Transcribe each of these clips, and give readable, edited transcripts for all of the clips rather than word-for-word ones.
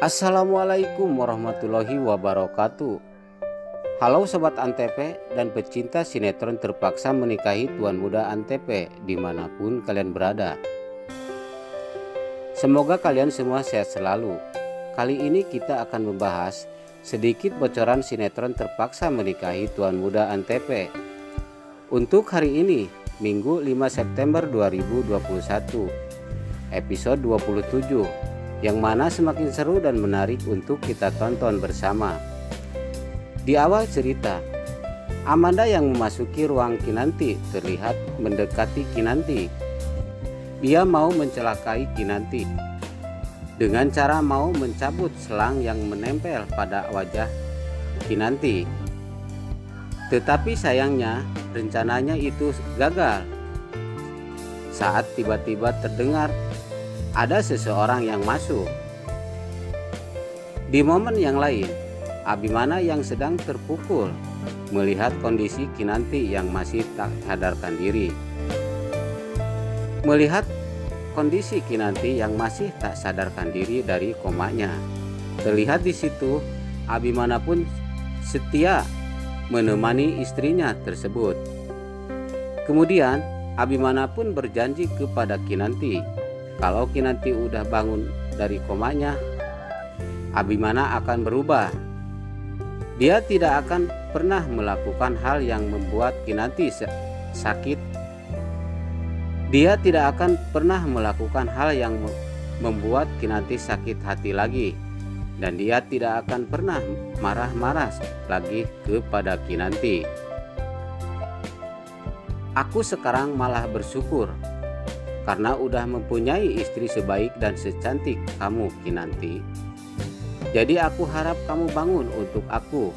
Assalamualaikum warahmatullahi wabarakatuh. Halo Sobat Antv dan pecinta sinetron Terpaksa Menikahi Tuan Muda Antv dimanapun kalian berada. Semoga kalian semua sehat selalu. Kali ini kita akan membahas sedikit bocoran sinetron Terpaksa Menikahi Tuan Muda Antv. Untuk hari ini, Minggu 5 September 2021, episode 27, yang mana semakin seru dan menarik untuk kita tonton bersama. Di awal cerita, Amanda yang memasuki ruang Kinanti terlihat mendekati Kinanti. Ia mau mencelakai Kinanti dengan cara mau mencabut selang yang menempel pada wajah Kinanti. Tetapi sayangnya rencananya itu gagal saat tiba-tiba terdengar ada seseorang yang masuk. Di momen yang lain, Abimana yang sedang terpukul melihat kondisi Kinanti yang masih tak sadarkan diri. Melihat kondisi Kinanti yang masih tak sadarkan diri dari komanya, terlihat di situ Abimana pun setia menemani istrinya tersebut. Kemudian Abimana pun berjanji kepada Kinanti, kalau Kinanti udah bangun dari komanya, Abimana akan berubah. Dia tidak akan pernah melakukan hal yang membuat Kinanti sakit. Dia tidak akan pernah melakukan hal yang membuat Kinanti sakit hati lagi. Dan dia tidak akan pernah marah-marah lagi kepada Kinanti. Aku sekarang malah bersyukur karena udah mempunyai istri sebaik dan secantik kamu, Kinanti. Jadi aku harap kamu bangun untuk aku.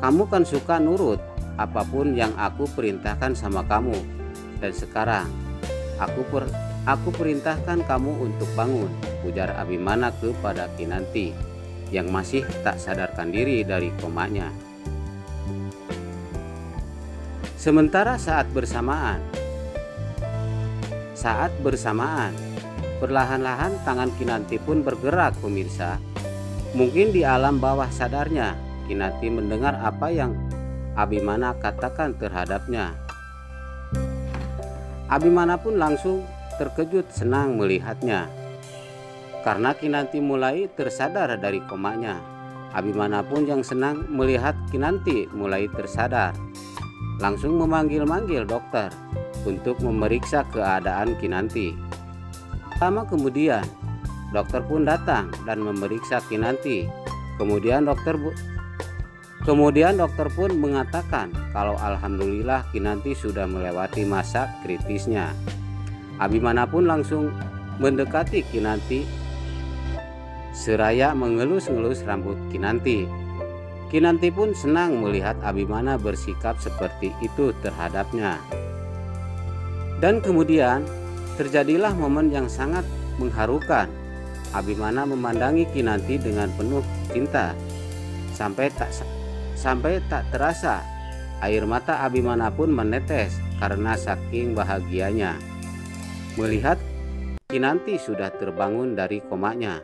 Kamu kan suka nurut apapun yang aku perintahkan sama kamu. Dan sekarang aku perintahkan kamu untuk bangun, ujar Abimana kepada Kinanti yang masih tak sadarkan diri dari komanya. Sementara saat bersamaan, perlahan-lahan tangan Kinanti pun bergerak, pemirsa. Mungkin di alam bawah sadarnya, Kinanti mendengar apa yang Abimana katakan terhadapnya. Abimana pun langsung terkejut senang melihatnya. Karena Kinanti mulai tersadar dari komanya, Abimana pun yang senang melihat Kinanti mulai tersadar. Langsung memanggil-manggil dokter untuk memeriksa keadaan Kinanti. Lama kemudian, dokter pun datang dan memeriksa Kinanti. Kemudian dokter pun mengatakan kalau alhamdulillah Kinanti sudah melewati masa kritisnya. Abimana pun langsung mendekati Kinanti seraya mengelus-ngelus rambut Kinanti. Kinanti pun senang melihat Abimana bersikap seperti itu terhadapnya. Dan kemudian terjadilah momen yang sangat mengharukan. Abimana memandangi Kinanti dengan penuh cinta. Sampai tak terasa air mata Abimana pun menetes karena saking bahagianya melihat Kinanti sudah terbangun dari komanya.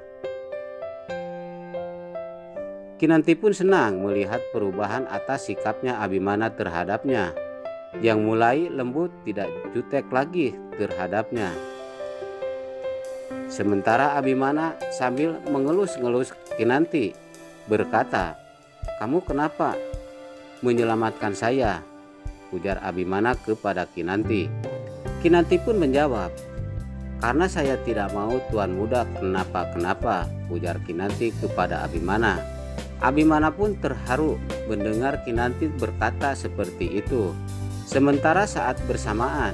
Kinanti pun senang melihat perubahan atas sikapnya Abimana terhadapnya, yang mulai lembut, tidak jutek lagi terhadapnya. Sementara Abimana sambil mengelus-ngelus Kinanti berkata, "Kamu kenapa menyelamatkan saya?" ujar Abimana kepada Kinanti. Kinanti pun menjawab, "Karena saya tidak mau Tuan Muda kenapa-kenapa," ujar Kinanti kepada Abimana. Abimana pun terharu mendengar Kinanti berkata seperti itu. Sementara saat bersamaan,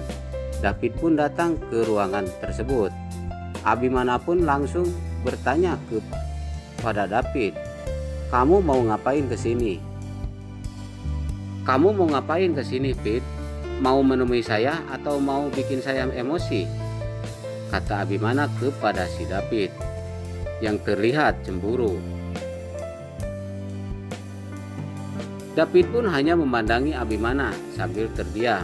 David pun datang ke ruangan tersebut. Abimana pun langsung bertanya kepada David, "Kamu mau ngapain ke sini?" "Kamu mau ngapain ke sini, Pit? Mau menemui saya atau mau bikin saya emosi?" kata Abimana kepada si David yang terlihat cemburu. David pun hanya memandangi Abimana sambil terdiam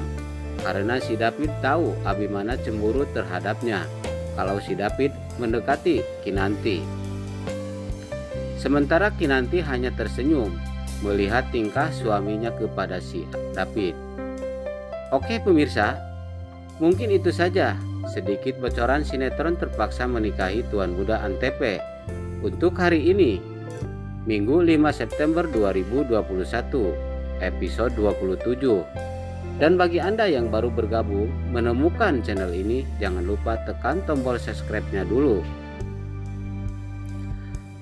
karena si David tahu Abimana cemburu terhadapnya kalau si David mendekati Kinanti. Sementara Kinanti hanya tersenyum melihat tingkah suaminya kepada si David. Oke pemirsa, mungkin itu saja sedikit bocoran sinetron Terpaksa Menikahi Tuan Muda Antv untuk hari ini, Minggu 5 September 2021, episode 27. Dan bagi Anda yang baru bergabung menemukan channel ini, jangan lupa tekan tombol subscribe-nya dulu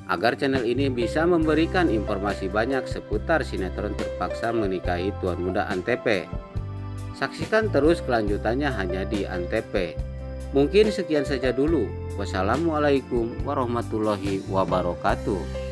agar channel ini bisa memberikan informasi banyak seputar sinetron Terpaksa Menikahi Tuan Muda Antv. Saksikan terus kelanjutannya hanya di Antv. Mungkin sekian saja dulu. Wassalamualaikum warahmatullahi wabarakatuh.